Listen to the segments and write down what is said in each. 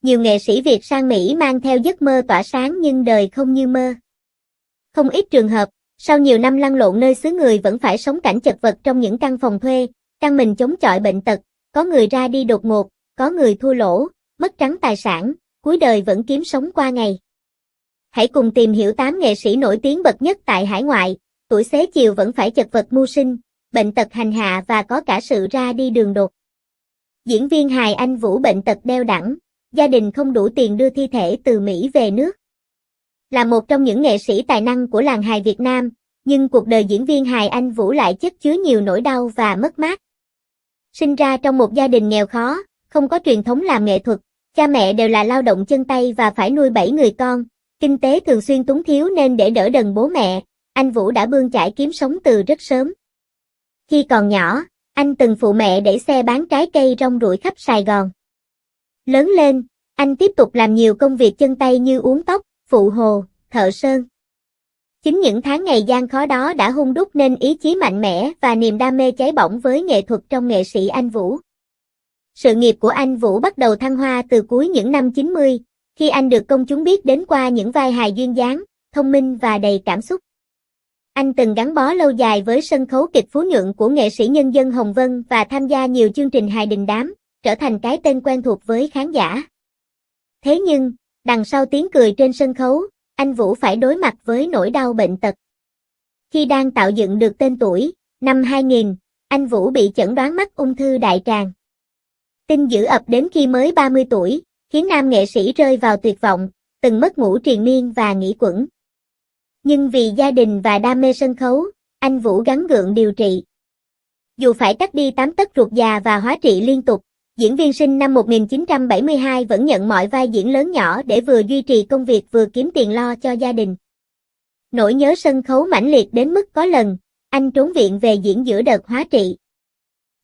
Nhiều nghệ sĩ Việt sang Mỹ mang theo giấc mơ tỏa sáng nhưng đời không như mơ. Không ít trường hợp, sau nhiều năm lăn lộn nơi xứ người vẫn phải sống cảnh chật vật trong những căn phòng thuê, căng mình chống chọi bệnh tật, có người ra đi đột ngột, có người thua lỗ, mất trắng tài sản, cuối đời vẫn kiếm sống qua ngày. Hãy cùng tìm hiểu 8 nghệ sĩ nổi tiếng bậc nhất tại hải ngoại, tuổi xế chiều vẫn phải chật vật mưu sinh, bệnh tật hành hạ và có cả sự ra đi đường đột. Diễn viên hài Anh Vũ bệnh tật đeo đẳng, gia đình không đủ tiền đưa thi thể từ Mỹ về nước. Là một trong những nghệ sĩ tài năng của làng hài Việt Nam, nhưng cuộc đời diễn viên hài Anh Vũ lại chất chứa nhiều nỗi đau và mất mát. Sinh ra trong một gia đình nghèo khó, không có truyền thống làm nghệ thuật, cha mẹ đều là lao động chân tay và phải nuôi 7 người con, kinh tế thường xuyên túng thiếu nên để đỡ đần bố mẹ, anh Vũ đã bươn chải kiếm sống từ rất sớm. Khi còn nhỏ, anh từng phụ mẹ đẩy xe bán trái cây rong ruổi khắp Sài Gòn. Lớn lên, anh tiếp tục làm nhiều công việc chân tay như uốn tóc, phụ hồ, thợ sơn. Chính những tháng ngày gian khó đó đã hun đúc nên ý chí mạnh mẽ và niềm đam mê cháy bỏng với nghệ thuật trong nghệ sĩ Anh Vũ. Sự nghiệp của anh Vũ bắt đầu thăng hoa từ cuối những năm 90, khi anh được công chúng biết đến qua những vai hài duyên dáng, thông minh và đầy cảm xúc. Anh từng gắn bó lâu dài với sân khấu kịch Phú Nhuận của nghệ sĩ nhân dân Hồng Vân và tham gia nhiều chương trình hài đình đám, trở thành cái tên quen thuộc với khán giả. Thế nhưng, đằng sau tiếng cười trên sân khấu, anh Vũ phải đối mặt với nỗi đau bệnh tật. Khi đang tạo dựng được tên tuổi, năm 2000, anh Vũ bị chẩn đoán mắc ung thư đại tràng. Tin dữ ập đến khi mới 30 tuổi, khiến nam nghệ sĩ rơi vào tuyệt vọng, từng mất ngủ triền miên và nghĩ quẩn. Nhưng vì gia đình và đam mê sân khấu, anh Vũ gắng gượng điều trị. Dù phải cắt đi 8 tấc ruột già và hóa trị liên tục, diễn viên sinh năm 1972 vẫn nhận mọi vai diễn lớn nhỏ để vừa duy trì công việc vừa kiếm tiền lo cho gia đình. Nỗi nhớ sân khấu mãnh liệt đến mức có lần, anh trốn viện về diễn giữa đợt hóa trị.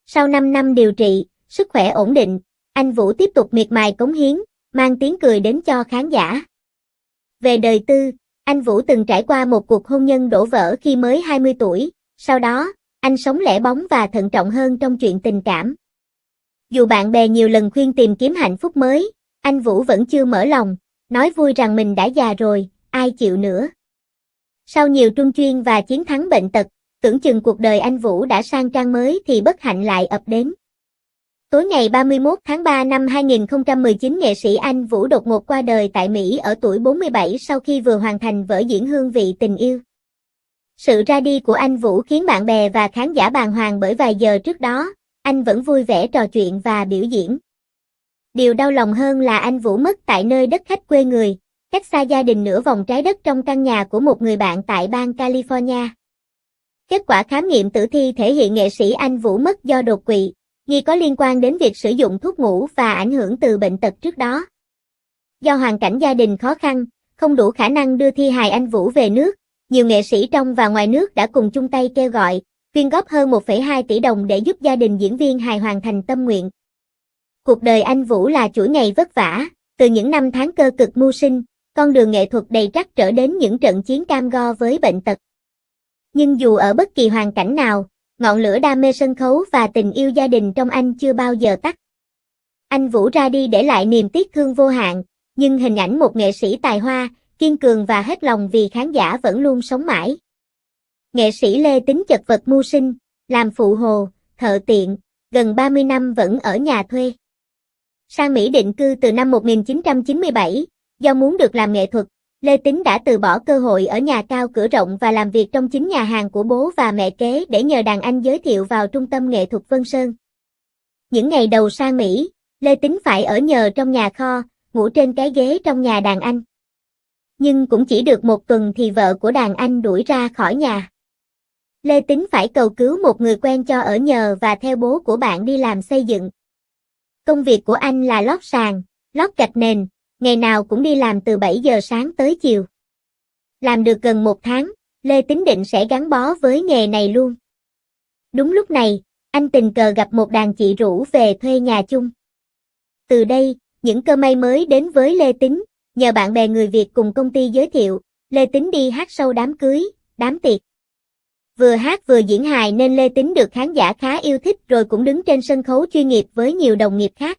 Sau 5 năm điều trị, sức khỏe ổn định, anh Vũ tiếp tục miệt mài cống hiến, mang tiếng cười đến cho khán giả. Về đời tư, anh Vũ từng trải qua một cuộc hôn nhân đổ vỡ khi mới 20 tuổi, sau đó, anh sống lẻ bóng và thận trọng hơn trong chuyện tình cảm. Dù bạn bè nhiều lần khuyên tìm kiếm hạnh phúc mới, anh Vũ vẫn chưa mở lòng, nói vui rằng mình đã già rồi, ai chịu nữa. Sau nhiều trung chuyên và chiến thắng bệnh tật, tưởng chừng cuộc đời anh Vũ đã sang trang mới thì bất hạnh lại ập đến. Tối ngày 31 tháng 3 năm 2019, nghệ sĩ Anh Vũ đột ngột qua đời tại Mỹ ở tuổi 47 sau khi vừa hoàn thành vở diễn Hương vị tình yêu. Sự ra đi của anh Vũ khiến bạn bè và khán giả bàng hoàng bởi vài giờ trước đó, anh vẫn vui vẻ trò chuyện và biểu diễn. Điều đau lòng hơn là anh Vũ mất tại nơi đất khách quê người, cách xa gia đình nửa vòng trái đất trong căn nhà của một người bạn tại bang California. Kết quả khám nghiệm tử thi thể hiện nghệ sĩ Anh Vũ mất do đột quỵ, nghi có liên quan đến việc sử dụng thuốc ngủ và ảnh hưởng từ bệnh tật trước đó. Do hoàn cảnh gia đình khó khăn, không đủ khả năng đưa thi hài anh Vũ về nước, nhiều nghệ sĩ trong và ngoài nước đã cùng chung tay kêu gọi, quyên góp hơn 1,2 tỷ đồng để giúp gia đình diễn viên hài hoàn thành tâm nguyện. Cuộc đời anh Vũ là chuỗi ngày vất vả, từ những năm tháng cơ cực mưu sinh, con đường nghệ thuật đầy trắc trở đến những trận chiến cam go với bệnh tật. Nhưng dù ở bất kỳ hoàn cảnh nào, ngọn lửa đam mê sân khấu và tình yêu gia đình trong anh chưa bao giờ tắt. Anh Vũ ra đi để lại niềm tiếc thương vô hạn, nhưng hình ảnh một nghệ sĩ tài hoa, kiên cường và hết lòng vì khán giả vẫn luôn sống mãi. Nghệ sĩ Lê Tính chật vật mưu sinh, làm phụ hồ, thợ tiện, gần 30 năm vẫn ở nhà thuê. Sang Mỹ định cư từ năm 1997, do muốn được làm nghệ thuật, Lê Tính đã từ bỏ cơ hội ở nhà cao cửa rộng và làm việc trong chính nhà hàng của bố và mẹ kế để nhờ đàn anh giới thiệu vào Trung tâm Nghệ thuật Vân Sơn. Những ngày đầu sang Mỹ, Lê Tính phải ở nhờ trong nhà kho, ngủ trên cái ghế trong nhà đàn anh. Nhưng cũng chỉ được một tuần thì vợ của đàn anh đuổi ra khỏi nhà. Lê Tính phải cầu cứu một người quen cho ở nhờ và theo bố của bạn đi làm xây dựng. Công việc của anh là lót sàn, lót gạch nền, ngày nào cũng đi làm từ 7 giờ sáng tới chiều. Làm được gần 1 tháng, Lê Tính định sẽ gắn bó với nghề này luôn. Đúng lúc này, anh tình cờ gặp một đàn chị rủ về thuê nhà chung. Từ đây, những cơ may mới đến với Lê Tính, nhờ bạn bè người Việt cùng công ty giới thiệu, Lê Tính đi hát show đám cưới, đám tiệc. Vừa hát vừa diễn hài nên Lê Tính được khán giả khá yêu thích rồi cũng đứng trên sân khấu chuyên nghiệp với nhiều đồng nghiệp khác.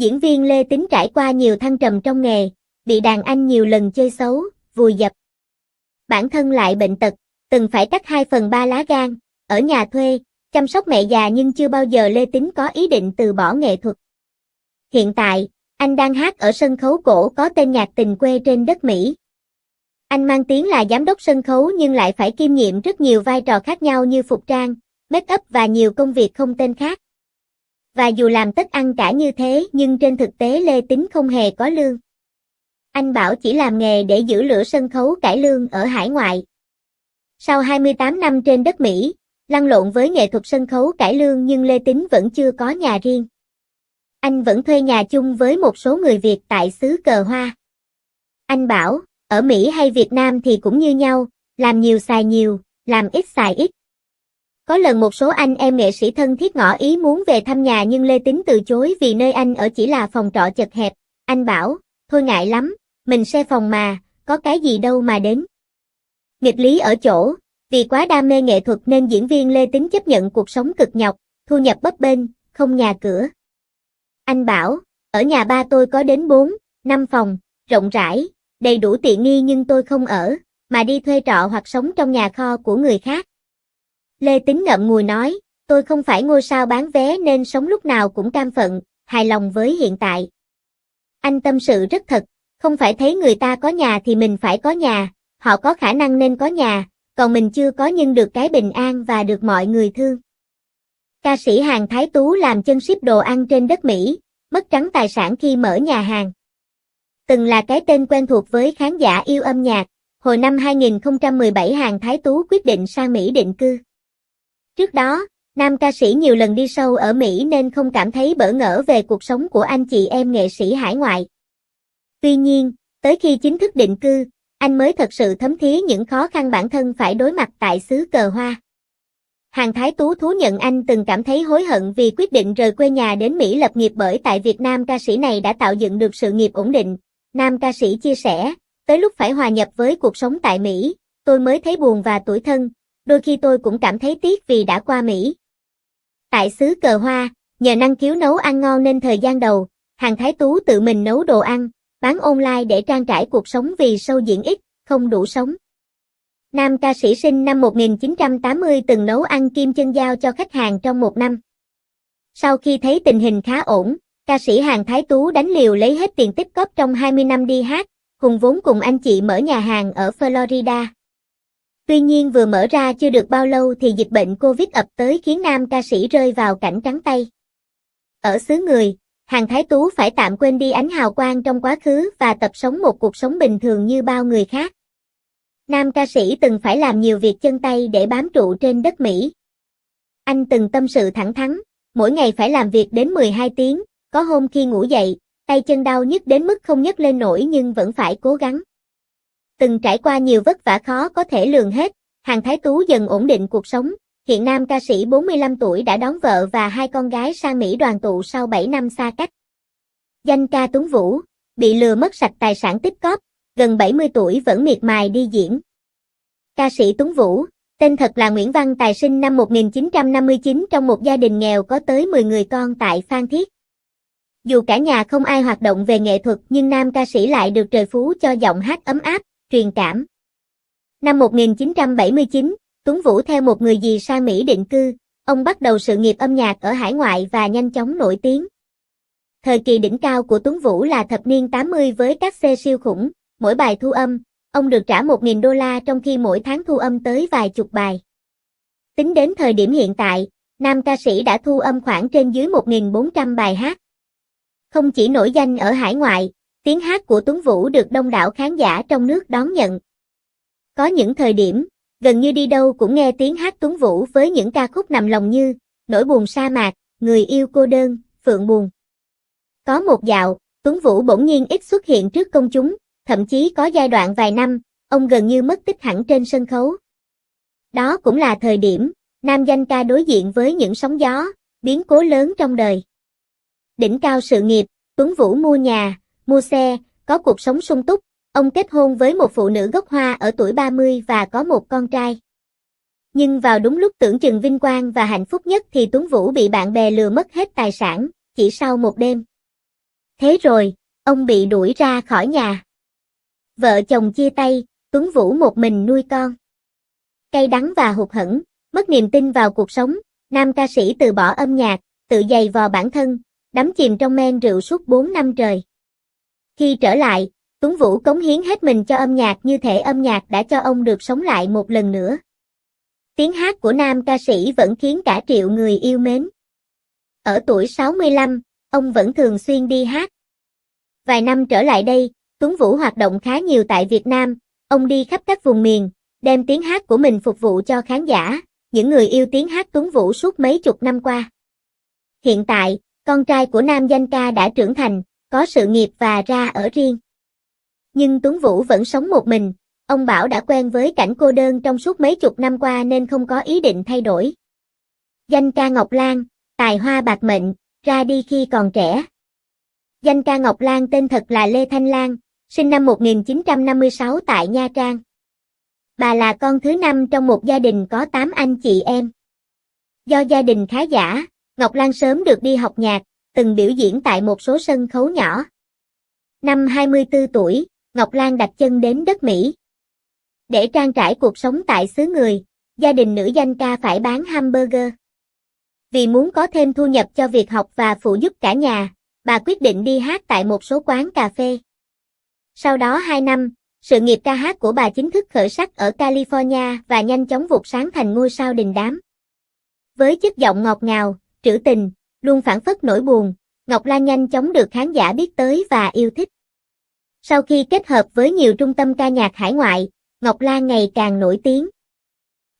Diễn viên Lê Tính trải qua nhiều thăng trầm trong nghề, bị đàn anh nhiều lần chơi xấu, vùi dập. Bản thân lại bệnh tật, từng phải cắt 2/3 lá gan, ở nhà thuê, chăm sóc mẹ già nhưng chưa bao giờ Lê Tính có ý định từ bỏ nghệ thuật. Hiện tại, anh đang hát ở sân khấu cổ có tên Nhạc Tình Quê trên đất Mỹ. Anh mang tiếng là giám đốc sân khấu nhưng lại phải kiêm nhiệm rất nhiều vai trò khác nhau như phục trang, make up và nhiều công việc không tên khác. Và dù làm tất ăn cả như thế nhưng trên thực tế Lê Tính không hề có lương. Anh bảo chỉ làm nghề để giữ lửa sân khấu cải lương ở hải ngoại. Sau 28 năm trên đất Mỹ, lăn lộn với nghệ thuật sân khấu cải lương nhưng Lê Tính vẫn chưa có nhà riêng. Anh vẫn thuê nhà chung với một số người Việt tại xứ Cờ Hoa. Anh bảo, ở Mỹ hay Việt Nam thì cũng như nhau, làm nhiều xài nhiều, làm ít xài ít. Có lần một số anh em nghệ sĩ thân thiết ngỏ ý muốn về thăm nhà nhưng Lê Tính từ chối vì nơi anh ở chỉ là phòng trọ chật hẹp. Anh bảo, thôi ngại lắm, mình share phòng mà, có cái gì đâu mà đến. Nghịch lý ở chỗ, vì quá đam mê nghệ thuật nên diễn viên Lê Tính chấp nhận cuộc sống cực nhọc, thu nhập bấp bênh, không nhà cửa. Anh bảo, ở nhà ba tôi có đến 4-5 phòng, rộng rãi, đầy đủ tiện nghi nhưng tôi không ở, mà đi thuê trọ hoặc sống trong nhà kho của người khác. Lê Tính ngậm ngùi nói, tôi không phải ngôi sao bán vé nên sống lúc nào cũng cam phận, hài lòng với hiện tại. Anh tâm sự rất thật, không phải thấy người ta có nhà thì mình phải có nhà, họ có khả năng nên có nhà, còn mình chưa có nhưng được cái bình an và được mọi người thương. Ca sĩ Hàn Thái Tú làm chân ship đồ ăn trên đất Mỹ, mất trắng tài sản khi mở nhà hàng. Từng là cái tên quen thuộc với khán giả yêu âm nhạc, hồi năm 2017 Hàn Thái Tú quyết định sang Mỹ định cư. Trước đó, nam ca sĩ nhiều lần đi show ở Mỹ nên không cảm thấy bỡ ngỡ về cuộc sống của anh chị em nghệ sĩ hải ngoại. Tuy nhiên, tới khi chính thức định cư, anh mới thật sự thấm thía những khó khăn bản thân phải đối mặt tại xứ Cờ Hoa. Hàn Thái Tú thú nhận anh từng cảm thấy hối hận vì quyết định rời quê nhà đến Mỹ lập nghiệp bởi tại Việt Nam ca sĩ này đã tạo dựng được sự nghiệp ổn định. Nam ca sĩ chia sẻ, tới lúc phải hòa nhập với cuộc sống tại Mỹ, tôi mới thấy buồn và tủi thân, đôi khi tôi cũng cảm thấy tiếc vì đã qua Mỹ. Tại xứ Cờ Hoa, nhờ năng khiếu nấu ăn ngon nên thời gian đầu, Hàn Thái Tú tự mình nấu đồ ăn, bán online để trang trải cuộc sống vì show diễn ít, không đủ sống. Nam ca sĩ sinh năm 1980 từng nấu ăn kim chân dao cho khách hàng trong một năm. Sau khi thấy tình hình khá ổn, ca sĩ Hàn Thái Tú đánh liều lấy hết tiền tích cóp trong 20 năm đi hát, hùng vốn cùng anh chị mở nhà hàng ở Florida. Tuy nhiên vừa mở ra chưa được bao lâu thì dịch bệnh Covid ập tới khiến nam ca sĩ rơi vào cảnh trắng tay. Ở xứ người, Hàn Thái Tú phải tạm quên đi ánh hào quang trong quá khứ và tập sống một cuộc sống bình thường như bao người khác. Nam ca sĩ từng phải làm nhiều việc chân tay để bám trụ trên đất Mỹ. Anh từng tâm sự thẳng thắn, mỗi ngày phải làm việc đến 12 tiếng, có hôm khi ngủ dậy, tay chân đau nhức đến mức không nhấc lên nổi nhưng vẫn phải cố gắng. Từng trải qua nhiều vất vả khó có thể lường hết, Hàn Thái Tú dần ổn định cuộc sống. Hiện nam ca sĩ 45 tuổi đã đón vợ và 2 con gái sang Mỹ đoàn tụ sau 7 năm xa cách. Danh ca Tuấn Vũ, bị lừa mất sạch tài sản tích cóp, gần 70 tuổi vẫn miệt mài đi diễn. Ca sĩ Tuấn Vũ, tên thật là Nguyễn Văn Tài sinh năm 1959 trong một gia đình nghèo có tới 10 người con tại Phan Thiết. Dù cả nhà không ai hoạt động về nghệ thuật nhưng nam ca sĩ lại được trời phú cho giọng hát ấm áp, truyền cảm. Năm 1979, Tuấn Vũ theo một người dì sang Mỹ định cư, ông bắt đầu sự nghiệp âm nhạc ở hải ngoại và nhanh chóng nổi tiếng. Thời kỳ đỉnh cao của Tuấn Vũ là thập niên 80 với các xe siêu khủng, mỗi bài thu âm, ông được trả 1.000 đô la trong khi mỗi tháng thu âm tới vài chục bài. Tính đến thời điểm hiện tại, nam ca sĩ đã thu âm khoảng trên dưới 1.400 bài hát. Không chỉ nổi danh ở hải ngoại, tiếng hát của Tuấn Vũ được đông đảo khán giả trong nước đón nhận. Có những thời điểm, gần như đi đâu cũng nghe tiếng hát Tuấn Vũ với những ca khúc nằm lòng như Nỗi buồn sa mạc, Người yêu cô đơn, Phượng buồn. Có một dạo, Tuấn Vũ bỗng nhiên ít xuất hiện trước công chúng, thậm chí có giai đoạn vài năm, ông gần như mất tích hẳn trên sân khấu. Đó cũng là thời điểm, nam danh ca đối diện với những sóng gió, biến cố lớn trong đời. Đỉnh cao sự nghiệp, Tuấn Vũ mua nhà, mua xe, có cuộc sống sung túc, ông kết hôn với một phụ nữ gốc Hoa ở tuổi 30 và có một con trai. Nhưng vào đúng lúc tưởng chừng vinh quang và hạnh phúc nhất thì Tuấn Vũ bị bạn bè lừa mất hết tài sản, chỉ sau một đêm. Thế rồi, ông bị đuổi ra khỏi nhà. Vợ chồng chia tay, Tuấn Vũ một mình nuôi con. Cay đắng và hụt hẫng, mất niềm tin vào cuộc sống, nam ca sĩ từ bỏ âm nhạc, tự giày vò bản thân, đắm chìm trong men rượu suốt 4 năm trời. Khi trở lại, Tuấn Vũ cống hiến hết mình cho âm nhạc như thể âm nhạc đã cho ông được sống lại một lần nữa. Tiếng hát của nam ca sĩ vẫn khiến cả triệu người yêu mến. Ở tuổi 65, ông vẫn thường xuyên đi hát. Vài năm trở lại đây, Tuấn Vũ hoạt động khá nhiều tại Việt Nam, ông đi khắp các vùng miền, đem tiếng hát của mình phục vụ cho khán giả, những người yêu tiếng hát Tuấn Vũ suốt mấy chục năm qua. Hiện tại, con trai của nam danh ca đã trưởng thành, có sự nghiệp và ra ở riêng. Nhưng Tuấn Vũ vẫn sống một mình, ông bảo đã quen với cảnh cô đơn trong suốt mấy chục năm qua nên không có ý định thay đổi. Danh ca Ngọc Lan, tài hoa bạc mệnh, ra đi khi còn trẻ. Danh ca Ngọc Lan tên thật là Lê Thanh Lan, sinh năm 1956 tại Nha Trang. Bà là con thứ 5 trong một gia đình có 8 anh chị em. Do gia đình khá giả, Ngọc Lan sớm được đi học nhạc, từng biểu diễn tại một số sân khấu nhỏ. Năm 24 tuổi, Ngọc Lan đặt chân đến đất Mỹ. Để trang trải cuộc sống tại xứ người, gia đình nữ danh ca phải bán hamburger. Vì muốn có thêm thu nhập cho việc học và phụ giúp cả nhà, bà quyết định đi hát tại một số quán cà phê. Sau đó 2 năm, sự nghiệp ca hát của bà chính thức khởi sắc ở California và nhanh chóng vụt sáng thành ngôi sao đình đám. Với chất giọng ngọt ngào, trữ tình, luôn phảng phất nỗi buồn, Ngọc Lan nhanh chóng được khán giả biết tới và yêu thích. Sau khi kết hợp với nhiều trung tâm ca nhạc hải ngoại, Ngọc Lan ngày càng nổi tiếng.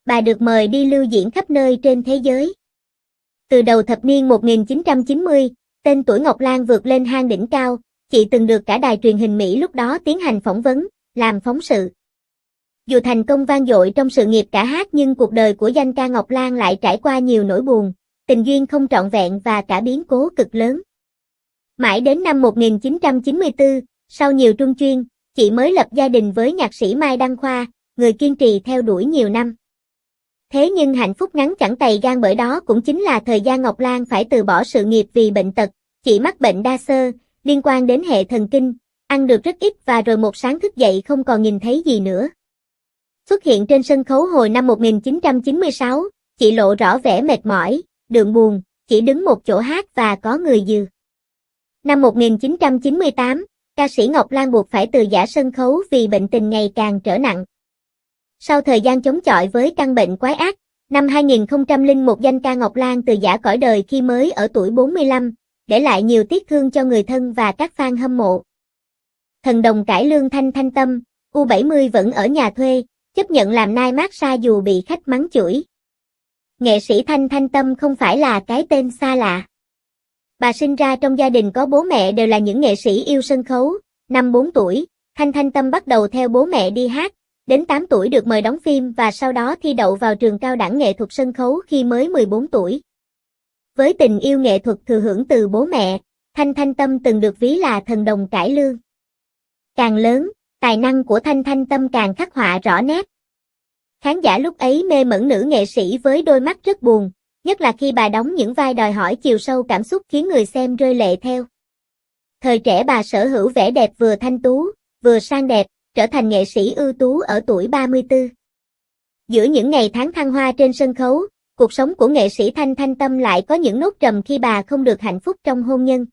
Bà được mời đi lưu diễn khắp nơi trên thế giới. Từ đầu thập niên 1990, tên tuổi Ngọc Lan vượt lên hang đỉnh cao, chị từng được cả đài truyền hình Mỹ lúc đó tiến hành phỏng vấn, làm phóng sự. Dù thành công vang dội trong sự nghiệp ca hát nhưng cuộc đời của danh ca Ngọc Lan lại trải qua nhiều nỗi buồn, tình duyên không trọn vẹn và cả biến cố cực lớn. Mãi đến năm 1994, sau nhiều trung chuyên, chị mới lập gia đình với nhạc sĩ Mai Đăng Khoa, người kiên trì theo đuổi nhiều năm. Thế nhưng hạnh phúc ngắn chẳng tày gan, bởi đó cũng chính là thời gian Ngọc Lan phải từ bỏ sự nghiệp vì bệnh tật. Chị mắc bệnh đa xơ, liên quan đến hệ thần kinh, ăn được rất ít và rồi một sáng thức dậy không còn nhìn thấy gì nữa. Xuất hiện trên sân khấu hồi năm 1996, chị lộ rõ vẻ mệt mỏi, đượm buồn, chỉ đứng một chỗ hát và có người dìu. Năm 1998, ca sĩ Ngọc Lan buộc phải từ giã sân khấu vì bệnh tình ngày càng trở nặng. Sau thời gian chống chọi với căn bệnh quái ác, năm 2001 danh ca Ngọc Lan từ giã cõi đời khi mới ở tuổi 45, để lại nhiều tiếc thương cho người thân và các fan hâm mộ. Thần đồng cải lương Thanh Thanh Tâm, U70 vẫn ở nhà thuê, chấp nhận làm nai massage dù bị khách mắng chửi. Nghệ sĩ Thanh Thanh Tâm không phải là cái tên xa lạ. Bà sinh ra trong gia đình có bố mẹ đều là những nghệ sĩ yêu sân khấu. Năm 4 tuổi, Thanh Thanh Tâm bắt đầu theo bố mẹ đi hát, đến 8 tuổi được mời đóng phim và sau đó thi đậu vào trường cao đẳng nghệ thuật sân khấu khi mới 14 tuổi. Với tình yêu nghệ thuật thừa hưởng từ bố mẹ, Thanh Thanh Tâm từng được ví là thần đồng cải lương. Càng lớn, tài năng của Thanh Thanh Tâm càng khắc họa rõ nét. Khán giả lúc ấy mê mẩn nữ nghệ sĩ với đôi mắt rất buồn, nhất là khi bà đóng những vai đòi hỏi chiều sâu cảm xúc khiến người xem rơi lệ theo. Thời trẻ bà sở hữu vẻ đẹp vừa thanh tú, vừa sang đẹp, trở thành nghệ sĩ ưu tú ở tuổi 34. Giữa những ngày tháng thăng hoa trên sân khấu, cuộc sống của nghệ sĩ Thanh Thanh Tâm lại có những nốt trầm khi bà không được hạnh phúc trong hôn nhân.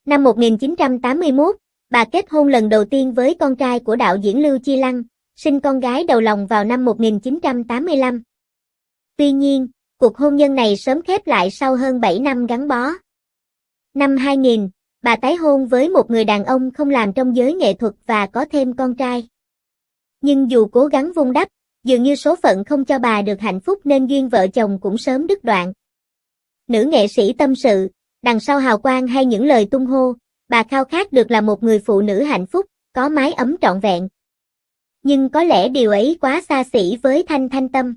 Năm 1981, bà kết hôn lần đầu tiên với con trai của đạo diễn Lưu Chi Lăng, sinh con gái đầu lòng vào năm 1985. Tuy nhiên, cuộc hôn nhân này sớm khép lại sau hơn 7 năm gắn bó. Năm 2000, bà tái hôn với một người đàn ông không làm trong giới nghệ thuật và có thêm con trai. Nhưng dù cố gắng vun đắp, dường như số phận không cho bà được hạnh phúc nên duyên vợ chồng cũng sớm đứt đoạn. Nữ nghệ sĩ tâm sự, đằng sau hào quang hay những lời tung hô, bà khao khát được là một người phụ nữ hạnh phúc, có mái ấm trọn vẹn. Nhưng có lẽ điều ấy quá xa xỉ với Thanh Thanh Tâm.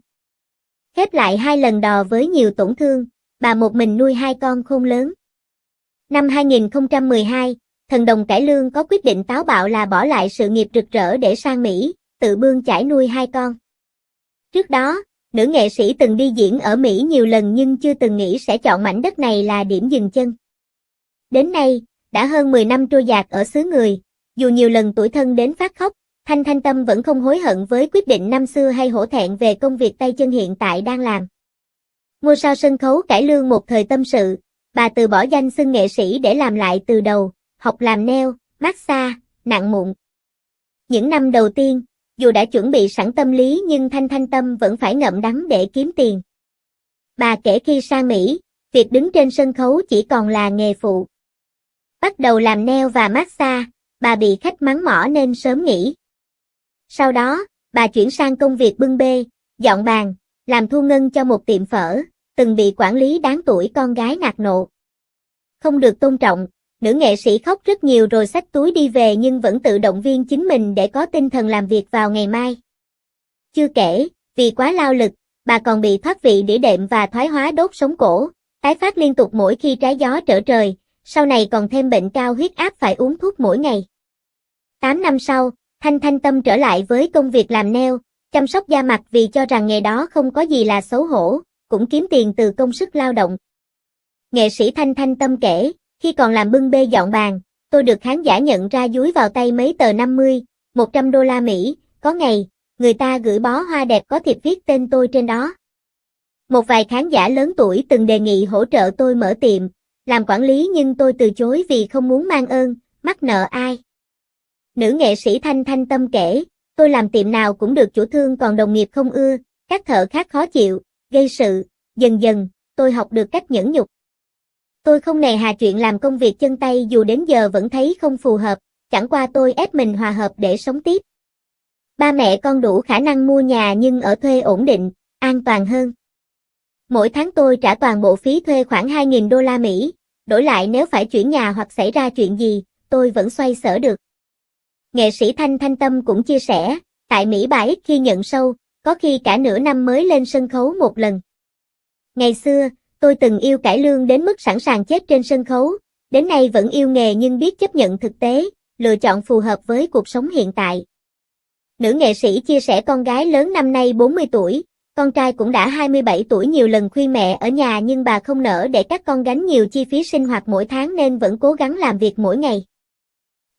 Khép lại 2 lần đò với nhiều tổn thương, bà một mình nuôi 2 con khôn lớn. Năm 2012, thần đồng cải lương có quyết định táo bạo là bỏ lại sự nghiệp rực rỡ để sang Mỹ, tự bươn chải nuôi 2 con. Trước đó, nữ nghệ sĩ từng đi diễn ở Mỹ nhiều lần nhưng chưa từng nghĩ sẽ chọn mảnh đất này là điểm dừng chân. Đến nay, Đã hơn 10 năm trôi dạt ở xứ người, dù nhiều lần tủi thân đến phát khóc, Thanh Thanh Tâm vẫn không hối hận với quyết định năm xưa hay hổ thẹn về công việc tay chân hiện tại đang làm. Ngôi sao sân khấu cải lương một thời tâm sự, bà từ bỏ danh xưng nghệ sĩ để làm lại từ đầu, học làm nail, massage, nặng mụn. Những năm đầu tiên, dù đã chuẩn bị sẵn tâm lý nhưng Thanh Thanh Tâm vẫn phải ngậm đắng để kiếm tiền. Bà kể khi sang Mỹ, việc đứng trên sân khấu chỉ còn là nghề phụ. Bắt đầu làm nail và massage, bà bị khách mắng mỏ nên sớm nghỉ. Sau đó, bà chuyển sang công việc bưng bê, dọn bàn, làm thu ngân cho một tiệm phở, từng bị quản lý đáng tuổi con gái nạt nộ. Không được tôn trọng, nữ nghệ sĩ khóc rất nhiều rồi xách túi đi về nhưng vẫn tự động viên chính mình để có tinh thần làm việc vào ngày mai. Chưa kể, vì quá lao lực, bà còn bị thoát vị đĩa đệm và thoái hóa đốt sống cổ, tái phát liên tục mỗi khi trái gió trở trời, sau này còn thêm bệnh cao huyết áp phải uống thuốc mỗi ngày. 8 năm sau, Thanh Thanh Tâm trở lại với công việc làm nail, chăm sóc da mặt vì cho rằng nghề đó không có gì là xấu hổ, cũng kiếm tiền từ công sức lao động. Nghệ sĩ Thanh Thanh Tâm kể, khi còn làm bưng bê dọn bàn, tôi được khán giả nhận ra dúi vào tay mấy tờ 50, 100 đô la Mỹ, có ngày, người ta gửi bó hoa đẹp có thiệp viết tên tôi trên đó. Một vài khán giả lớn tuổi từng đề nghị hỗ trợ tôi mở tiệm, làm quản lý nhưng tôi từ chối vì không muốn mang ơn, mắc nợ ai. Nữ nghệ sĩ Thanh Thanh Tâm kể, tôi làm tiệm nào cũng được chủ thương còn đồng nghiệp không ưa, các thợ khác khó chịu, gây sự, dần dần, tôi học được cách nhẫn nhục. Tôi không nề hà chuyện làm công việc chân tay dù đến giờ vẫn thấy không phù hợp, chẳng qua tôi ép mình hòa hợp để sống tiếp. Ba mẹ con đủ khả năng mua nhà nhưng ở thuê ổn định, an toàn hơn. Mỗi tháng tôi trả toàn bộ phí thuê khoảng 2.000 đô la Mỹ, đổi lại nếu phải chuyển nhà hoặc xảy ra chuyện gì, tôi vẫn xoay sở được. Nghệ sĩ Thanh Thanh Tâm cũng chia sẻ, tại Mỹ bà ít khi nhận show, có khi cả nửa năm mới lên sân khấu một lần. Ngày xưa, tôi từng yêu cải lương đến mức sẵn sàng chết trên sân khấu, đến nay vẫn yêu nghề nhưng biết chấp nhận thực tế, lựa chọn phù hợp với cuộc sống hiện tại. Nữ nghệ sĩ chia sẻ con gái lớn năm nay 40 tuổi, con trai cũng đã 27 tuổi nhiều lần khuyên mẹ ở nhà nhưng bà không nỡ để các con gánh nhiều chi phí sinh hoạt mỗi tháng nên vẫn cố gắng làm việc mỗi ngày.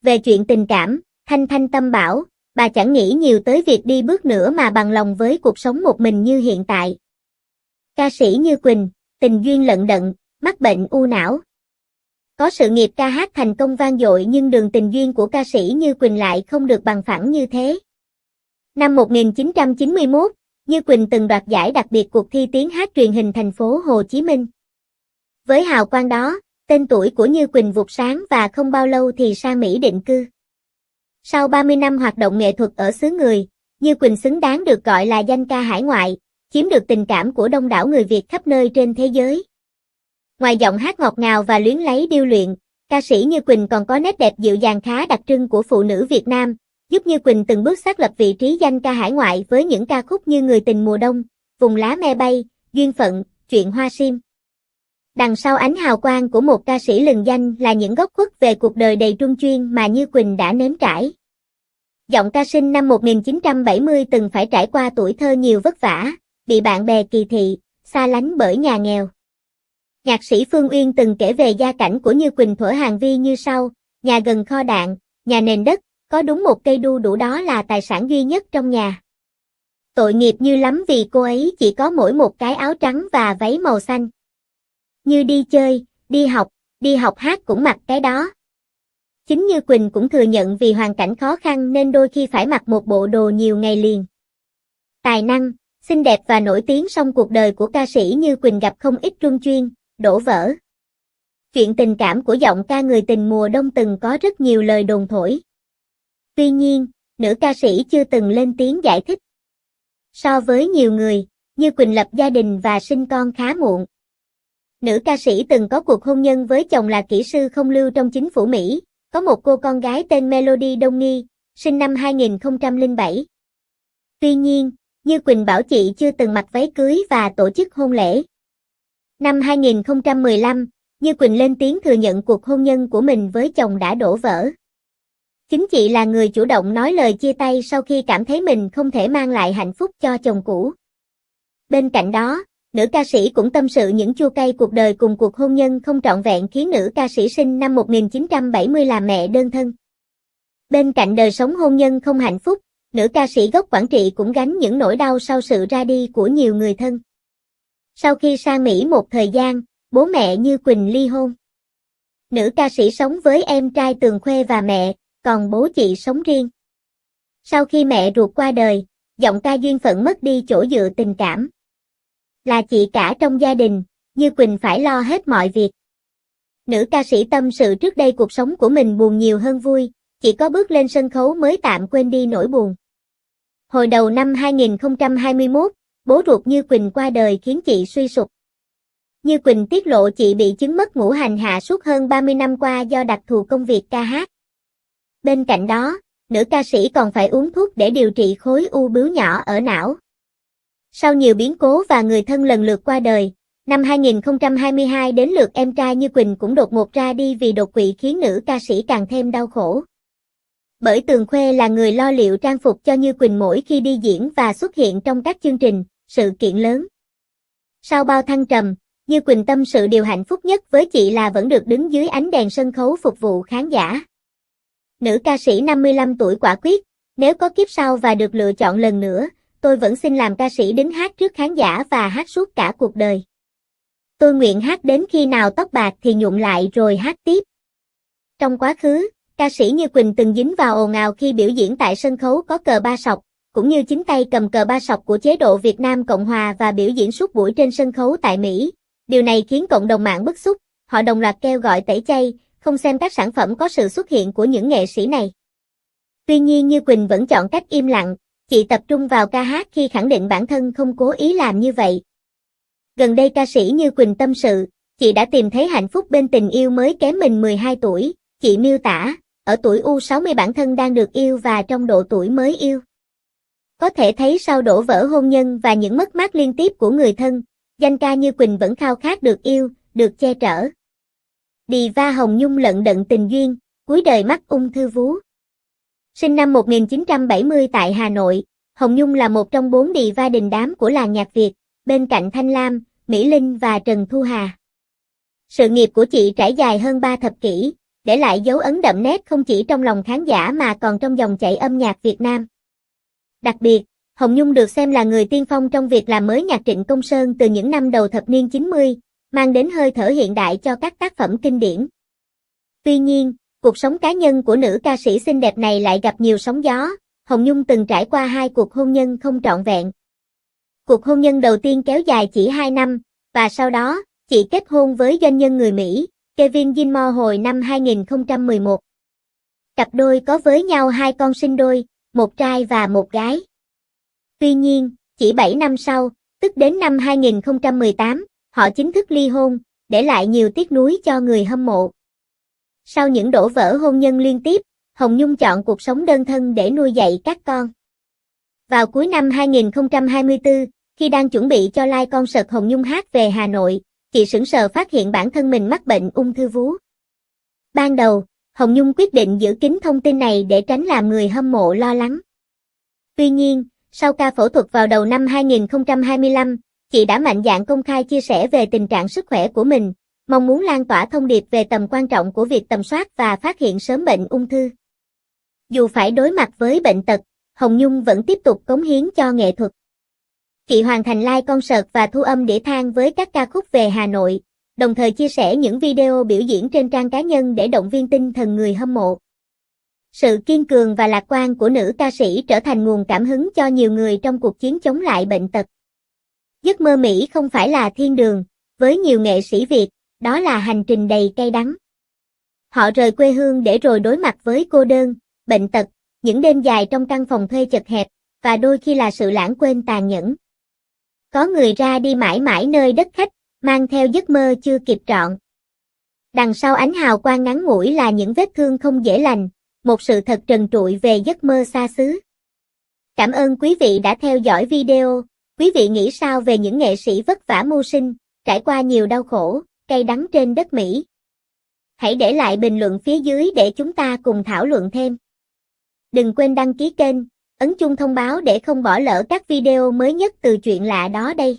Về chuyện tình cảm, Thanh Thanh Tâm bảo, bà chẳng nghĩ nhiều tới việc đi bước nữa mà bằng lòng với cuộc sống một mình như hiện tại. Ca sĩ Như Quỳnh, tình duyên lận đận, mắc bệnh u não. Có sự nghiệp ca hát thành công vang dội nhưng đường tình duyên của ca sĩ Như Quỳnh lại không được bằng phẳng như thế. Năm 1991, Như Quỳnh từng đoạt giải đặc biệt cuộc thi tiếng hát truyền hình thành phố Hồ Chí Minh. Với hào quang đó, tên tuổi của Như Quỳnh vụt sáng và không bao lâu thì sang Mỹ định cư. Sau 30 năm hoạt động nghệ thuật ở xứ người, Như Quỳnh xứng đáng được gọi là danh ca hải ngoại, chiếm được tình cảm của đông đảo người Việt khắp nơi trên thế giới. Ngoài giọng hát ngọt ngào và luyến lấy điêu luyện, ca sĩ Như Quỳnh còn có nét đẹp dịu dàng khá đặc trưng của phụ nữ Việt Nam, giúp Như Quỳnh từng bước xác lập vị trí danh ca hải ngoại với những ca khúc như Người tình mùa đông, Vùng lá me bay, Duyên phận, Chuyện hoa sim. Đằng sau ánh hào quang của một ca sĩ lừng danh là những góc khuất về cuộc đời đầy trung chuyên mà Như Quỳnh đã nếm trải. Giọng ca sinh năm 1970 từng phải trải qua tuổi thơ nhiều vất vả, bị bạn bè kỳ thị, xa lánh bởi nhà nghèo. Nhạc sĩ Phương Uyên từng kể về gia cảnh của Như Quỳnh thuở hàng vi như sau, nhà gần kho đạn, nhà nền đất, có đúng một cây đu đủ đó là tài sản duy nhất trong nhà. Tội nghiệp Như lắm vì cô ấy chỉ có mỗi một cái áo trắng và váy màu xanh. Như đi chơi, đi học hát cũng mặc cái đó. Chính Như Quỳnh cũng thừa nhận vì hoàn cảnh khó khăn nên đôi khi phải mặc một bộ đồ nhiều ngày liền. Tài năng, xinh đẹp và nổi tiếng song cuộc đời của ca sĩ Như Quỳnh gặp không ít rung chuyên, đổ vỡ. Chuyện tình cảm của giọng ca Người tình mùa đông từng có rất nhiều lời đồn thổi. Tuy nhiên, nữ ca sĩ chưa từng lên tiếng giải thích. So với nhiều người, Như Quỳnh lập gia đình và sinh con khá muộn. Nữ ca sĩ từng có cuộc hôn nhân với chồng là kỹ sư không lưu trong chính phủ Mỹ, có một cô con gái tên Melody Đông Nghi, sinh năm 2007. Tuy nhiên, Như Quỳnh bảo chị chưa từng mặc váy cưới và tổ chức hôn lễ. Năm 2015, Như Quỳnh lên tiếng thừa nhận cuộc hôn nhân của mình với chồng đã đổ vỡ. Chính chị là người chủ động nói lời chia tay sau khi cảm thấy mình không thể mang lại hạnh phúc cho chồng cũ. Bên cạnh đó, nữ ca sĩ cũng tâm sự những chua cay cuộc đời cùng cuộc hôn nhân không trọn vẹn khiến nữ ca sĩ sinh năm 1970 là mẹ đơn thân. Bên cạnh đời sống hôn nhân không hạnh phúc, nữ ca sĩ gốc Quảng Trị cũng gánh những nỗi đau sau sự ra đi của nhiều người thân. Sau khi sang Mỹ một thời gian, bố mẹ Như Quỳnh ly hôn. Nữ ca sĩ sống với em trai Tường Khuê và mẹ, còn bố chị sống riêng. Sau khi mẹ ruột qua đời, giọng ca duyên phận mất đi chỗ dựa tình cảm. Là chị cả trong gia đình, Như Quỳnh phải lo hết mọi việc. Nữ ca sĩ tâm sự trước đây cuộc sống của mình buồn nhiều hơn vui, chỉ có bước lên sân khấu mới tạm quên đi nỗi buồn. Hồi đầu năm 2021, bố ruột Như Quỳnh qua đời khiến chị suy sụp. Như Quỳnh tiết lộ chị bị chứng mất ngũ hành hạ suốt hơn 30 năm qua do đặc thù công việc ca hát. Bên cạnh đó, nữ ca sĩ còn phải uống thuốc để điều trị khối u bướu nhỏ ở não. Sau nhiều biến cố và người thân lần lượt qua đời, năm 2022 đến lượt em trai Như Quỳnh cũng đột ngột ra đi vì đột quỵ khiến nữ ca sĩ càng thêm đau khổ. Bởi Tường Khuê là người lo liệu trang phục cho Như Quỳnh mỗi khi đi diễn và xuất hiện trong các chương trình, sự kiện lớn. Sau bao thăng trầm, Như Quỳnh tâm sự điều hạnh phúc nhất với chị là vẫn được đứng dưới ánh đèn sân khấu phục vụ khán giả. Nữ ca sĩ 55 tuổi quả quyết, nếu có kiếp sau và được lựa chọn lần nữa, tôi vẫn xin làm ca sĩ đứng hát trước khán giả và hát suốt cả cuộc đời. Tôi nguyện hát đến khi nào tóc bạc thì nhuộm lại rồi hát tiếp. Trong quá khứ, ca sĩ Như Quỳnh từng dính vào ồn ào khi biểu diễn tại sân khấu có cờ ba sọc, cũng như chính tay cầm cờ ba sọc của chế độ Việt Nam Cộng Hòa và biểu diễn suốt buổi trên sân khấu tại Mỹ. Điều này khiến cộng đồng mạng bức xúc, họ đồng loạt kêu gọi tẩy chay, không xem các sản phẩm có sự xuất hiện của những nghệ sĩ này. Tuy nhiên Như Quỳnh vẫn chọn cách im lặng, chị tập trung vào ca hát khi khẳng định bản thân không cố ý làm như vậy. Gần đây ca sĩ Như Quỳnh tâm sự, chị đã tìm thấy hạnh phúc bên tình yêu mới kém mình 12 tuổi, chị miêu tả, ở tuổi U60 bản thân đang được yêu và trong độ tuổi mới yêu. Có thể thấy sau đổ vỡ hôn nhân và những mất mát liên tiếp của người thân, danh ca Như Quỳnh vẫn khao khát được yêu, được che chở. Diva Hồng Nhung lận đận tình duyên, cuối đời mắc ung thư vú. Sinh năm 1970 tại Hà Nội, Hồng Nhung là một trong 4 diva đình đám của làng nhạc Việt, bên cạnh Thanh Lam, Mỹ Linh và Trần Thu Hà. Sự nghiệp của chị trải dài hơn 3 thập kỷ, để lại dấu ấn đậm nét không chỉ trong lòng khán giả mà còn trong dòng chảy âm nhạc Việt Nam. Đặc biệt, Hồng Nhung được xem là người tiên phong trong việc làm mới nhạc Trịnh Công Sơn từ những năm đầu thập niên 90, mang đến hơi thở hiện đại cho các tác phẩm kinh điển. Tuy nhiên, cuộc sống cá nhân của nữ ca sĩ xinh đẹp này lại gặp nhiều sóng gió. Hồng Nhung từng trải qua 2 cuộc hôn nhân không trọn vẹn. Cuộc hôn nhân đầu tiên kéo dài chỉ 2 năm, và sau đó, chị kết hôn với doanh nhân người Mỹ, Kevin Gilmore hồi năm 2011. Cặp đôi có với nhau 2 con sinh đôi, một trai và một gái. Tuy nhiên, chỉ 7 năm sau, tức đến năm 2018, họ chính thức ly hôn, để lại nhiều tiếc nuối cho người hâm mộ. Sau những đổ vỡ hôn nhân liên tiếp, Hồng Nhung chọn cuộc sống đơn thân để nuôi dạy các con. Vào cuối năm 2024, khi đang chuẩn bị cho live concert Hồng Nhung hát về Hà Nội, chị sững sờ phát hiện bản thân mình mắc bệnh ung thư vú. Ban đầu, Hồng Nhung quyết định giữ kín thông tin này để tránh làm người hâm mộ lo lắng. Tuy nhiên, sau ca phẫu thuật vào đầu năm 2025, chị đã mạnh dạn công khai chia sẻ về tình trạng sức khỏe của mình, mong muốn lan tỏa thông điệp về tầm quan trọng của việc tầm soát và phát hiện sớm bệnh ung thư. Dù phải đối mặt với bệnh tật, Hồng Nhung vẫn tiếp tục cống hiến cho nghệ thuật. Chị hoàn thành live concert và thu âm đĩa than với các ca khúc về Hà Nội, đồng thời chia sẻ những video biểu diễn trên trang cá nhân để động viên tinh thần người hâm mộ. Sự kiên cường và lạc quan của nữ ca sĩ trở thành nguồn cảm hứng cho nhiều người trong cuộc chiến chống lại bệnh tật. Giấc mơ Mỹ không phải là thiên đường, với nhiều nghệ sĩ Việt, đó là hành trình đầy cay đắng. Họ rời quê hương để rồi đối mặt với cô đơn, bệnh tật, những đêm dài trong căn phòng thuê chật hẹp, và đôi khi là sự lãng quên tàn nhẫn. Có người ra đi mãi mãi nơi đất khách, mang theo giấc mơ chưa kịp trọn. Đằng sau ánh hào quang ngắn ngủi là những vết thương không dễ lành, một sự thật trần trụi về giấc mơ xa xứ. Cảm ơn quý vị đã theo dõi video. Quý vị nghĩ sao về những nghệ sĩ vất vả mưu sinh, trải qua nhiều đau khổ, cay đắng trên đất Mỹ? Hãy để lại bình luận phía dưới để chúng ta cùng thảo luận thêm. Đừng quên đăng ký kênh, ấn chuông thông báo để không bỏ lỡ các video mới nhất từ Chuyện Lạ Đó đây.